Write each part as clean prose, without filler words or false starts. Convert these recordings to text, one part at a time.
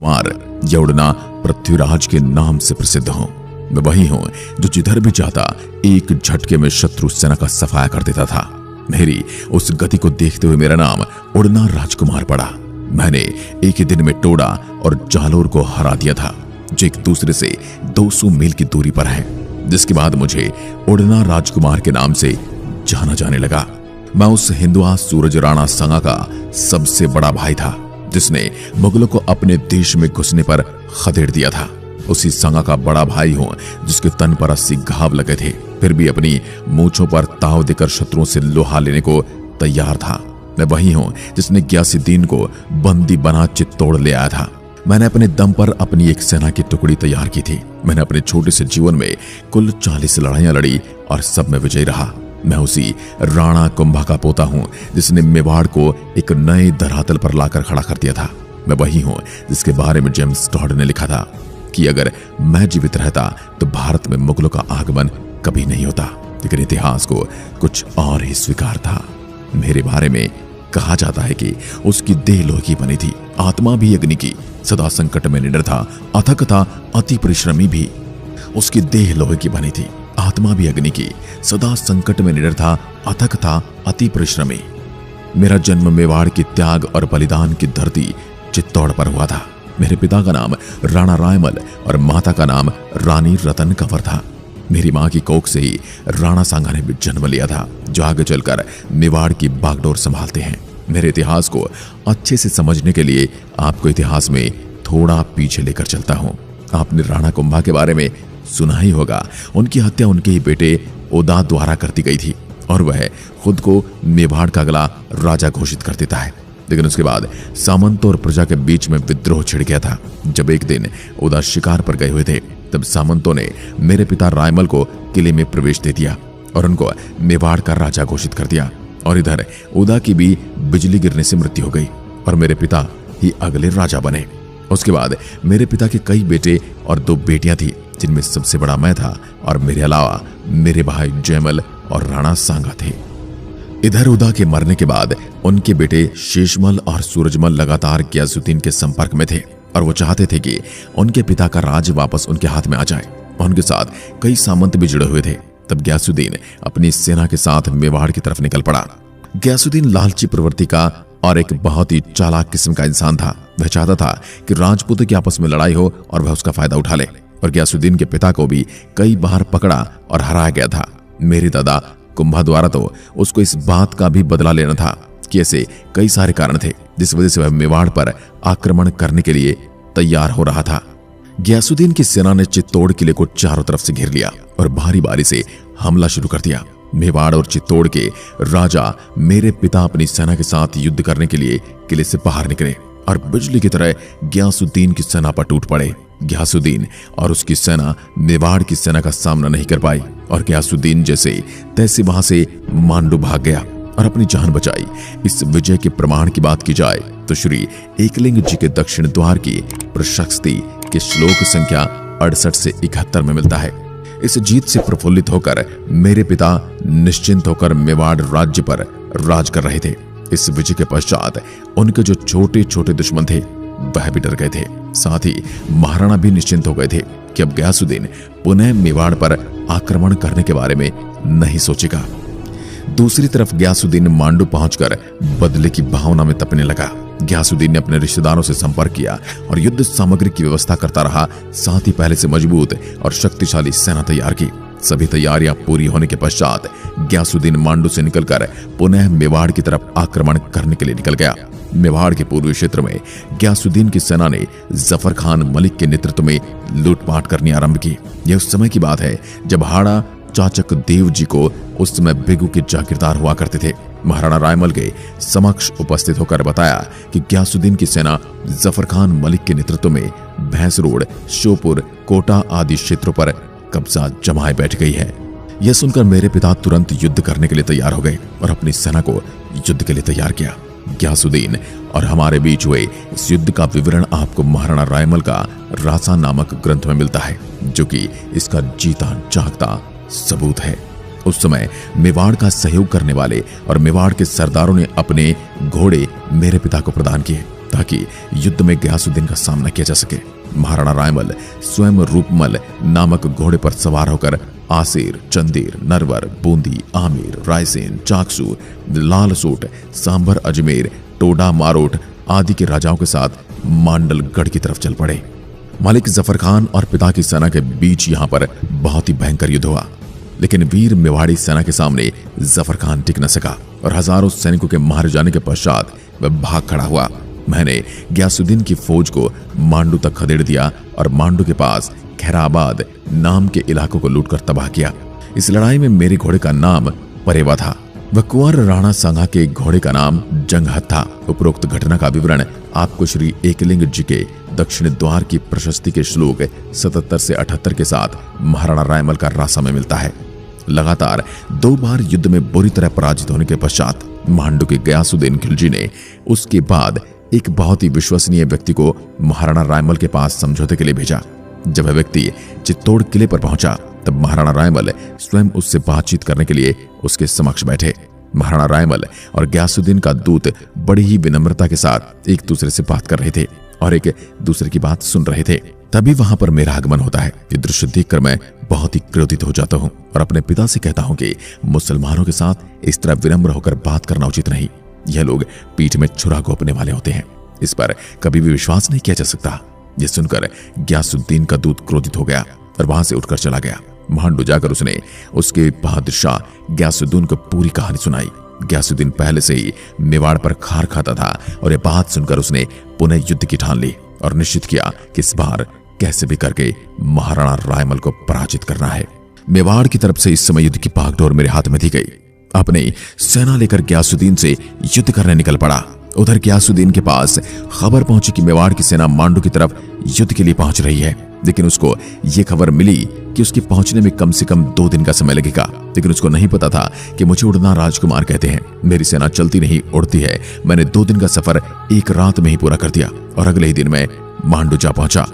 कुमार यह उड़ना पृथ्वीराज के नाम से प्रसिद्ध हूं। मैं वही हूं जो जिधर भी जाता एक झटके में शत्रु सेना का सफाया कर देता था। मेरी उस गति को देखते हुए मेरा नाम उड़ना राजकुमार पड़ा। मैंने एक ही दिन में टोडा और जालोर को हरा दिया था, जो एक दूसरे से 200 मील की दूरी पर है, जिसके बाद मुझे उड़ना राजकुमार के नाम से जाना जाने लगा। मैं उस हिंदुआ सूरज राणा संगा का सबसे बड़ा भाई था, जिसने मुगलों को अपने देश में घुसने पर खदेड़ दिया था। उसी संगा का बड़ा भाई हूं जिसके तन पर 80 घाव लगे थे, फिर भी अपनी मूंछों पर ताव देकर शत्रुओं से लोहा लेने को तैयार था। मैं वही हूं जिसने गयासुद्दीन को बंदी बना चित्तौड़ ले आया था। मैंने अपने दम पर अपनी एक सेना की टुकड़ी तैयार की थी। मैंने अपने छोटे से जीवन में कुल 40 लड़ाइयां लड़ी और सब में विजयी रहा। मैं उसी राणा कुंभा का पोता हूं जिसने मेवाड़ को एक नए धरातल पर लाकर खड़ा कर दिया था। मैं वही हूं जिसके बारे में जेम्स टॉड ने लिखा था कि अगर मैं जीवित रहता तो भारत में मुगलों का आगमन कभी नहीं होता, लेकिन इतिहास को कुछ और ही स्वीकार था। मेरे बारे में कहा जाता है कि उसकी देह लोहे की बनी थी, आत्मा भी अग्नि की, सदा संकट में निडर था, अथक था, अति परिश्रमी भी। उसकी देह लोहे की बनी थी, आत्मा भी अग्नि की, सदा संकट में निडर था, अथक था, अति परिश्रमी। मेरा जन्म मेवाड़ की त्याग और बलिदान की धरती चित्तौड़ पर हुआ था। मेरे पिता का नाम राणा रायमल और माता का नाम रानी रतन कंवर था। मेरी मां की कोख से ही राणा सांगा ने भी जन्म लिया था, जो आगे चलकर मेवाड़ की बागडोर संभालते हैं। मेरे इतिहास को अच्छे से समझने के लिए आपको इतिहास में थोड़ा पीछे लेकर चलता हूं। आपने राणा कुंभा के बारे में सुना ही होगा। उनकी हत्या उनके ही बेटे ओदा द्वारा कर दी गई थी और वह खुद को मेवाड़ का अगला राजा घोषित कर देता है। लेकिन उसके बाद सामंतों और प्रजा के बीच में विद्रोह छिड़ गया था। जब एक दिन ओदा शिकार पर गए हुए थे, तब सामंतों ने मेरे पिता रायमल को किले में प्रवेश दे दिया और उनको मेवाड़ का राजा घोषित कर दिया। और इधर ओदा की भी बिजली गिरने से मृत्यु हो गई और मेरे पिता ही अगले राजा बने। उसके बाद मेरे पिता के कई बेटे और 2 बेटियां थी, जिनमें सबसे बड़ा मैं था और मेरे अलावा मेरे भाई जयमल और राणा सांगा थे। इधर ओदा के मरने के बाद उनके बेटे शेषमल और सूरजमल लगातार गयासुद्दीन के संपर्क में थे और वो चाहते थे कि उनके पिता का राज वापस उनके हाथ में आ जाए। उनके साथ कई सामंत भी जुड़े हुए थे। तब गयासुद्दीन अपनी सेना के साथ मेवाड़ की तरफ निकल पड़ा। गयासुद्दीन लालची प्रवृत्ति का और एक बहुत ही चालाक किस्म का इंसान था। वह चाहता था कि राजपूतों की आपस में लड़ाई हो और वह उसका फायदा उठा ले। और गयासुद्दीन के पिता को भी कई बार पकड़ा और हराया गया था। मेरे दादा कुंभा द्वारा तो उसको इस बात का भी बदला लेना था कि ऐसे कई सारे कारण थे जिस वजह से वह मेवाड़ पर आक्रमण करने के लिए तैयार हो रहा था। गयासुद्दीन की सेना ने चित्तौड़ किले को चारों तरफ से घेर लिया और बारी बारी से हमला शुरू कर दिया। मेवाड़ और चित्तौड़ के राजा मेरे पिता अपनी सेना के साथ युद्ध करने के लिए किले से बाहर निकले और बिजली की तरह गयासुद्दीन की सेना पर टूट पड़े। गयासुद्दीन और उसकी सेना मेवाड़ की सेना का सामना नहीं कर पाई और गयासुद्दीन जैसे तैसे वहां से मांडू भाग गया और अपनी जान बचाई। इस विजय के प्रमाण की बात की जाए तो श्री एकलिंग जी के दक्षिण द्वार की प्रशस्ति के श्लोक संख्या 68 से 71 में मिलता है। इस जीत से प्रफुल्लित होकर मेरे पिता निश्चिंत होकर मेवाड़ राज्य पर राज कर रहे थे। इस विजय के पश्चात उनके जो छोटे छोटे दुश्मन थे वह भी डर गए थे। साथ ही महाराणा भी निश्चिंत हो गए थे कि अब गयासुद्दीन पुनः मेवाड़ पर आक्रमण करने के बारे में नहीं सोचेगा। दूसरी तरफ गयासुद्दीन मांडू पहुंचकर बदले की भावना में तपने लगा। गयासुद्दीन ने अपने रिश्तेदारों से संपर्क किया और युद्ध सामग्री की व्यवस्था करता रहा। साथ ही पहले से मजबूत और शक्तिशाली सेना तैयार की। सभी तैयारियां पूरी होने के पश्चात गयासुद्दीन मांडू से निकलकर पुनः मेवाड़ की तरफ आक्रमण करने के लिए निकल गया। मेवाड़ के पूर्वी क्षेत्र में गयासुद्दीन की सेना ने जफर खान मलिक के नेतृत्व में लूटपाट करनी आरंभ की। यह उस समय की बात है जब हाड़ा चाचक देव जी को उस समय बेगू के जागीरदार हुआ करते थे। महाराणा रायमल के समक्ष उपस्थित होकर बताया कि गयासुद्दीन की सेना जफर खान मलिक के नेतृत्व में भैंस रोड, श्योपुर, कोटा आदि क्षेत्रों पर कब्जा जमाए बैठ गई है। यह सुनकर मेरे पिता तुरंत युद्ध करने के लिए तैयार हो गए और अपनी सेना को युद्ध के लिए तैयार किया। गयासुद्दीन और हमारे बीच हुए इस युद्ध का विवरण आपको महाराणा रायमल का रासा नामक ग्रंथ में मिलता है, जो कि इसका जीता जागता सबूत है। उस समय मेवाड़ का सहयोग करने वाले और मेवाड़ के सरदारों ने अपने घोड़े मेरे पिता को प्रदान किए ताकि युद्ध में गयासुद्दीन का सामना किया जा सके। महाराणा रायमल स्वयं रूपमल नामक घोड़े पर सवार होकर आसिर, चंदेर, नरवर, बूंदी, आमिर, रायसेन, चाकसू, लालसोट, सांभर, अजमेर, टोडा, मारोट आदि के राजाओं के साथ मांडलगढ़ की तरफ चल पड़े। मलिक जफर खान और पिता की सेना के बीच यहां पर बहुत ही भयंकर युद्ध हुआ, लेकिन वीर मेवाड़ी सेना के सामने जफर खान टिक न सका और हजारों सैनिकों के मारे जाने के पश्चात वह भाग खड़ा हुआ। मैंने गयासुद्दीन की फौज को मांडू तक खदेड़ दिया और मांडू के पास खैराबाद नाम के इलाकों को लूटकर तबाह किया। इस लड़ाई में मेरे घोड़े का नाम परेवा था, वह कुंवर राणा सांगा के घोड़े का नाम जंगहत था। उपरोक्त घटना का विवरण आपको श्री एकलिंग जी के दक्षिण द्वार की प्रशस्ति के श्लोक 77 से 78 के साथ महाराणा रायमल का रासा में मिलता है। लगातार 2 बार युद्ध में बुरी तरह पराजित होने के पश्चात मांडू के गयासुद्दीन खिलजी ने उसके बाद एक बहुत ही विश्वसनीय व्यक्ति को महाराणा रायमल के पास समझौते के लिए भेजा। जब वह व्यक्ति चित्तौड़ किले पर पहुंचा तब महाराणा रायमल स्वयं उससे बातचीत करने के लिए उसके समक्ष बैठे। महाराणा रायमल और गयासुद्दीन का दूत बड़ी ही विनम्रता के साथ एक दूसरे से बात कर रहे थे और एक दूसरे की बात सुन रहे थे। तभी वहां पर मेरा आगमन होता है। ये दृश्य देखकर मैं बहुत ही क्रोधित हो जाता हूं और अपने पिता से कहता हूं कि मुसलमानों के साथ इस तरह विनम्र होकर बात करना उचित नहीं। यह लोग पीठ में छुरा घोंपने वाले होते हैं, इस पर कभी भी विश्वास नहीं किया जा सकता। यह सुनकर गयासुद्दीन का दूत क्रोधित हो गया और वहां से उठकर चला गया। मांडू जाकर उसने उसके बहादुर शाह गयासुद्दीन को पूरी कहानी सुनाई। गयासुद्दीन पहले से ही मेवाड़ पर खार खाता था और यह बात सुनकर उसने पुनः युद्ध की ठान ली और निश्चित किया कि इस बार कैसे भी करके महाराणा रायमल को पराजित करना है। मेवाड़ की तरफ से इस समय युद्ध की भागदौड़ मेरे हाथ में दी गई। अपनी सेना लेकर गयासुद्दीन से युद्ध करने निकल पड़ा। उधर गयासुद्दीन के पास खबर पहुंची कि मेवाड़ की सेना मांडू की तरफ युद्ध के लिए पहुंच रही है, लेकिन उसको यह खबर मिली कि उसके पहुंचने में कम से कम 2 दिन का समय लगेगा। लेकिन उसको नहीं पता था कि मुझे उड़ना राजकुमार कहते हैं। मेरी सेना चलती नहीं उड़ती है। मैंने 2 दिन का सफर एक रात में ही पूरा कर दिया और अगले ही दिन मैं मांडू जा पहुंचा।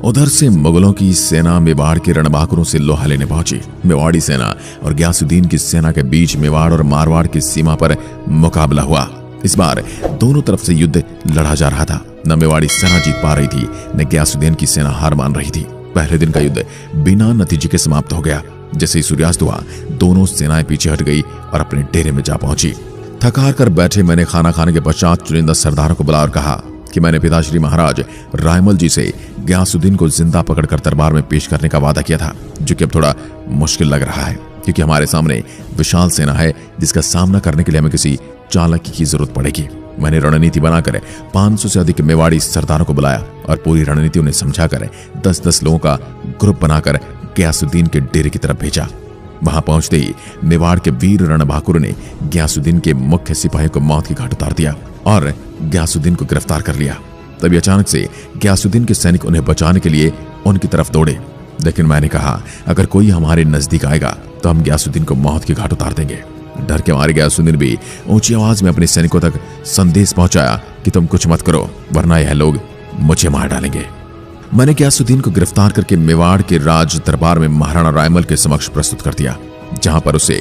उधर से मुगलों की सेना मेवाड़ के रणबांकुरों से लोहा लेने पहुंची। मेवाड़ी सेना और गयासुद्दीन की सेना के बीच मेवाड़ और मारवाड़ की सीमा पर मुकाबला हुआ। इस बार दोनों तरफ से युद्ध लड़ा जा रहा था। न मेवाड़ी सेना जीत पा रही थी, न गयासुद्दीन की सेना हार मान रही थी। पहले दिन का युद्ध बिना नतीजे के समाप्त हो गया। जैसे ही सूर्यास्त हुआ, दोनों सेनाएं पीछे हट गई और अपने डेरे में जा पहुंची। थकार कर बैठे मैंने खाना खाने के पश्चात चुनिंदा सरदारों को बुला और कहा कि मैंने पिताश्री महाराज रायमल जी से गयासुद्दीन को जिंदा पकड़कर दरबार में पेश करने का वादा किया था, जो कि अब थोड़ा मुश्किल लग रहा है, क्योंकि हमारे सामने विशाल सेना है जिसका सामना करने के लिए हमें किसी चालाकी की जरूरत पड़ेगी। मैंने रणनीति बनाकर 500 से अधिक मेवाड़ी सरदारों को बुलाया और पूरी रणनीति उन्हें समझाकर 10-10 लोगों का ग्रुप बनाकर गयासुद्दीन के डेरे की तरफ भेजा। वहां पहुंचते ही मेवाड़ के वीर रणबांकुर ने गयासुद्दीन के मुख्य सिपाहियों को मौत की घाट उतार दिया और गयासुद्दीन को गिरफ्तार कर लिया। तभी अचानक से गयासुद्दीन के सैनिक उन्हें बचाने के लिए उनकी तरफ दौड़े, लेकिन मैंने कहा अगर कोई हमारे नजदीक आएगा तो हम गयासुद्दीन को मौत की घाट उतार देंगे। डर के मारे गयासुद्दीन भी ऊंची आवाज में अपने सैनिकों तक संदेश पहुंचाया कि तुम कुछ मत करो, वरना यह लोग मुझे मार डालेंगे। मैंने गयासुद्दीन को गिरफ्तार करके मेवाड़ के राज दरबार में महाराणा रायमल के समक्ष प्रस्तुत कर दिया, जहां पर उसे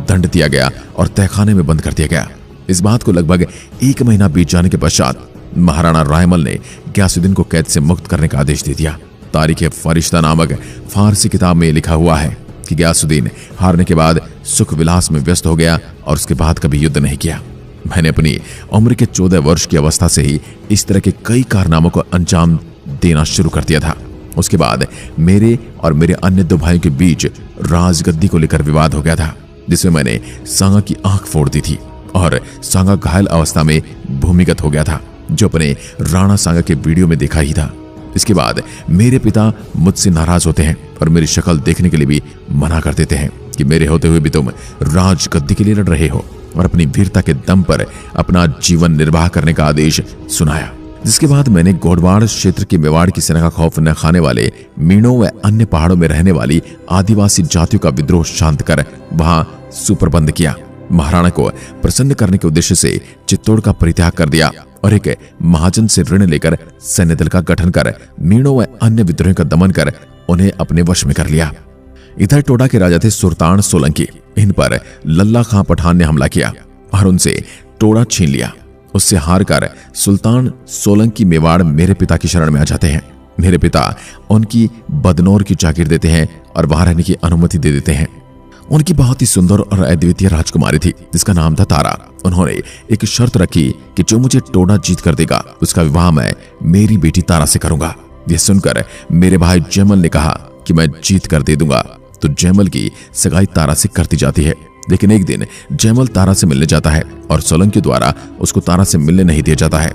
दंड दिया गया और तहखाने में बंद कर दिया गया। इस बात को लगभग 1 महीना बीत जाने के पश्चात महाराणा रायमल ने गयासुद्दीन को कैद से मुक्त करने का आदेश दे दिया। तारीख फरिश्ता नामक फारसी किताब में लिखा हुआ है कि गयासुद्दीन हारने के बाद सुख विलास में व्यस्त हो गया और उसके बाद कभी युद्ध नहीं किया। मैंने अपनी उम्र के 14 वर्ष की अवस्था से ही इस तरह के कई कारनामों को अंजाम देना शुरू कर दिया था। उसके बाद मेरे और मेरे अन्य 2 भाइयों के बीच राजगद्दी को लेकर विवाद हो गया था, जिसमें मैंने सांगा की आंख फोड़ दी थी और सांगा घायल अवस्था में भूमिगत हो गया था, जो अपने राणा सांगा के वीडियो में देखा ही था। इसके बाद मेरे पिता मुझसे नाराज होते हैं और मेरी शक्ल देखने के लिए भी मना कर देते हैं कि मेरे होते हुए भी तुम राजगद्दी के लिए लड़ रहे हो, और अपनी वीरता के दम पर अपना जीवन निर्वाह करने का आदेश सुनाया। जिसके बाद मैंने गोडवाड़ क्षेत्र की मेवाड़ की सेना का खौफ न खाने वाले मीणों व अन्य पहाड़ों में रहने वाली आदिवासी जातियों का विद्रोह शांत कर वहां सुप्रबंध किया। महाराणा को प्रसन्न करने के उद्देश्य से चित्तौड़ का परित्याग कर दिया और एक महाजन से ऋण लेकर सैन्य दल का गठन कर मीणों व अन्य विद्रोहियों का दमन कर उन्हें अपने वश में कर लिया। इधर टोडा के राजा थे सुल्तान सोलंकी। इन पर लल्ला खां पठान ने हमला किया और उनसे टोडा छीन लिया उससे हारकर सुल्तान सोलंकी मेवाड़ मेरे पिता की शरण में आ जाते हैं। मेरे पिता उनकी बदनौर की जागीर देते हैं और वहां रहने की अनुमति दे देते हैं। उनकी बहुत ही सुंदर और अद्वितीय राजकुमारी थी जिसका नाम था तारा। उन्होंने एक शर्त रखी कि जो मुझे टोडा जीत कर देगा उसका विवाह मैं मेरी बेटी तारा से करूंगा। यह सुनकर मेरे भाई जैमल ने कहा कि मैं जीत कर दे दूंगा। तो जैमल की सगाई तारा से करती जाती है। लेकिन एक दिन जैमल तारा से मिलने जाता है और सोलंकी द्वारा उसको तारा से मिलने नहीं दिया जाता है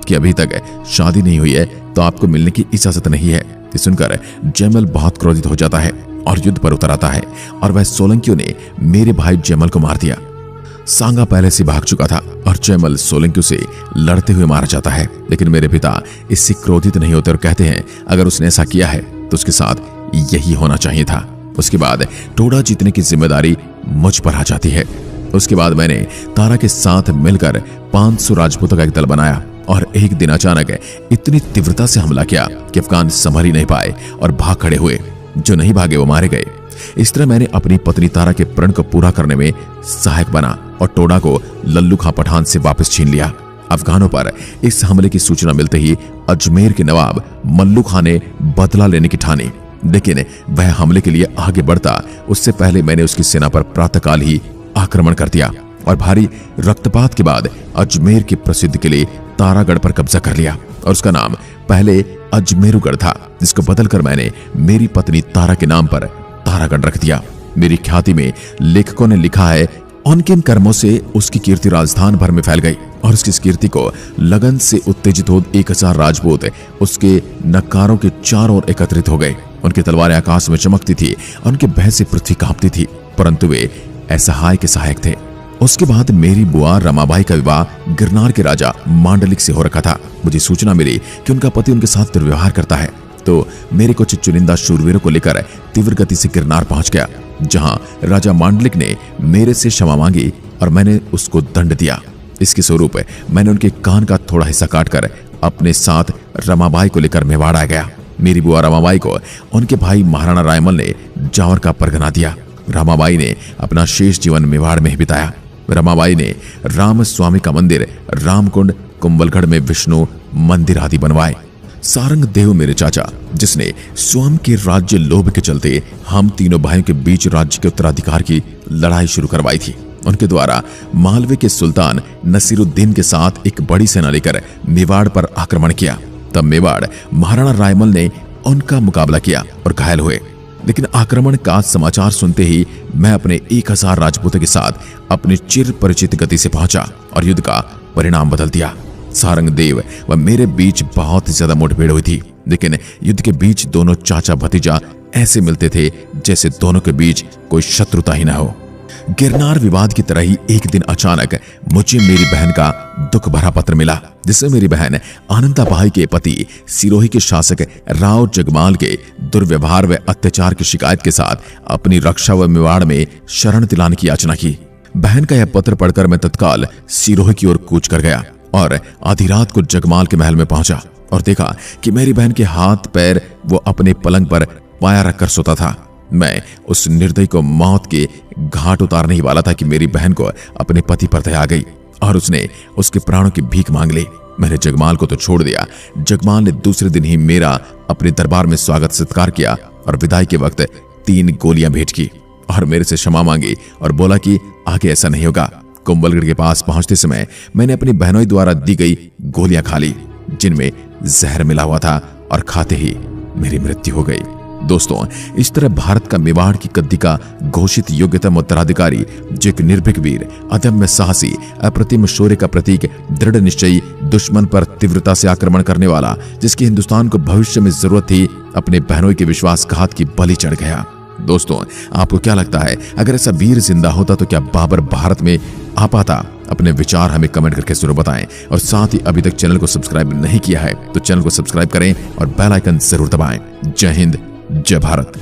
कि अभी तक शादी नहीं हुई है तो आपको मिलने की इजाजत नहीं है। ये सुनकर जैमल बहुत क्रोधित हो जाता है और युद्ध पर उतर आता है और वह सोलंकियों ने मेरे भाई जैमल को मार दिया। सांगा पहले से भाग चुका था और जैमल सोलंकियों से लड़ते हुए मारा जाता है। लेकिन मेरे पिता इससे क्रोधित नहीं होते और कहते हैं अगर उसने ऐसा किया है तो उसके साथ यही होना चाहिए था। उसके बाद टोडा जीतने की जिम्मेदारी मुझ पर आ जाती है। उसके बाद मैंने तारा के साथ मिलकर 500 राजपूतों का एक दल बनाया और एक दिन अचानक इतनी तीव्रता से हमला किया कि अफगान संभल ही नहीं पाए और भाग खड़े हुए। जो नहीं भागे वो मारे गए। इस तरह मैंने अपनी पत्नी तारा के प्रण को पूरा करने में सहायक बना और टोडा को लल्लू खां पठान से वापस छीन लिया। अफगानों पर इस हमले की सूचना मिलते ही अजमेर के नवाब मल्लू खां ने बदला लेने की ठानी। लेकिन वह हमले के लिए आगे बढ़ता उससे पहले मैंने उसकी सेना पर प्रातःकाल ही आक्रमण कर दिया और भारी रक्तपात के बाद अजमेर के प्रसिद्ध किले तारागढ़ पर कब्जा कर लिया। और उसका नाम पहले अजमेरुगढ़ था जिसको बदलकर मैंने मेरी पत्नी तारा के नाम पर तारागढ़ रख दिया। मेरी ख्याति में लेखकों ने लिखा है उनके इन कर्मों से उसकी कीर्ति राजस्थान भर में फैल गई और उसकी इस कीर्ति को लगन से उत्तेजित हो 1000 राजपूत उसके नक्कारों के चारों ओर एकत्रित हो गए। उनकी तलवारें आकाश में चमकती थी, उनके भय से पृथ्वी कांपती थी, परंतु वे असहाय के सहायक थे। उसके बाद मेरी बुआ रमाबाई का विवाह गिरनार के राजा मांडलिक से हो रखा था। मुझे सूचना मिली कि उनका पति उनके साथ दुर्व्यवहार करता है तो मेरे कुछ चुनिंदा शूरवीरों को लेकर तीव्र गति से गिरनार पहुंच गया, जहां राजा मांडलिक ने मेरे से क्षमा मांगी और मैंने उसको दंड दिया। इसके स्वरूप मैंने उनके कान का थोड़ा हिस्सा काटकर अपने साथ रमाबाई को लेकर मेवाड़ आ गया। मेरी बुआ रमाबाई को उनके भाई महाराणा रायमल ने जावर का परगना दिया। रमाबाई ने अपना शेष जीवन मेवाड़ में ही बिताया। रमाबाई ने राम स्वामी का मंदिर, रामकुंड, कुंभलगढ़ में विष्णु मंदिर आदि बनवाए। सारंग देव मेरे चाचा, जिसने स्वयं के राज्य लोभ के चलते हम तीनों भाइयों के बीच राज्य के उत्तराधिकार की लड़ाई शुरू करवाई थी, उनके द्वारा मालवे के सुल्तान नसीरुद्दीन के साथ एक बड़ी सेना लेकर मेवाड़ पर आक्रमण किया। तब मेवाड़ महाराणा रायमल ने उनका मुकाबला किया और घायल हुए। लेकिन आक्रमण का समाचार सुनते ही मैं अपने 1000 राजपूतों के साथ अपनी चिर परिचित गति से पहुंचा और युद्ध का परिणाम बदल दिया। सारंग देव व मेरे बीच बहुत ज्यादा मुठभेड़ हुई थी, लेकिन युद्ध के बीच दोनों चाचा भतीजा ऐसे मिलते थे जैसे दोनों के बीच कोई शत्रुता ही न हो। गिरनार विवाद की तरह ही एक दिन अचानक मुझे मेरी बहन का दुख भरा पत्र मिला, जिसमें मेरी बहन आनंदाबाई के पति सिरोही के शासक राव जगमाल के दुर्व्यवहार व अत्याचार की शिकायत के साथ अपनी रक्षा व मेवाड़ में शरण दिलाने की याचना की। बहन का यह पत्र पढ़कर मैं तत्काल सिरोही की ओर कूच कर गया और आधी रात को जगमाल के महल में पहुंचा और देखा कि मेरी बहन के हाथ पैर वो अपने पलंग पर पाया रखकर सोता था। मैं उस निर्दयी को मौत के घाट उतारने ही वाला था कि मेरी बहन को अपने पति पर दया आ गई और उसने उसके प्राणों की भीख मांग ली। मैंने जगमाल को तो छोड़ दिया, जगमाल ने दूसरे दिन ही मेरा अपने दरबार में स्वागत सत्कार किया और विदाई के वक्त 3 गोलियां भेंट की और मेरे से क्षमा मांगी और बोला कि आगे ऐसा नहीं होगा। कुंभलगढ़ के पास पहुंचते समय मैंने अपनी बहनों द्वारा दी गई गोलियां खा ली, जिनमें जहर मिला हुआ था और खाते ही मेरी मृत्यु हो गई। दोस्तों, इस तरह भारत का मेवाड़ की गद्दी का घोषित योग्यतम उत्तराधिकारी, जो एक निर्भीक वीर, अदम्य साहसी, अप्रतिम शौर्य का प्रतीक, दृढ़ निश्चयी, दुश्मन पर तीव्रता से आक्रमण करने वाला, जिसकी हिंदुस्तान को भविष्य में जरूरत थी, अपने बहनों के विश्वासघात की बलि चढ़ गया। दोस्तों, आपको क्या लगता है, अगर ऐसा वीर जिंदा होता तो क्या बाबर भारत में आ पाता? अपने विचार हमें कमेंट करके जरूर बताएं और साथ ही अभी तक चैनल को सब्सक्राइब नहीं किया है तो चैनल को सब्सक्राइब करें और बेल आइकन जरूर दबाएं। जय हिंद, जय भारत।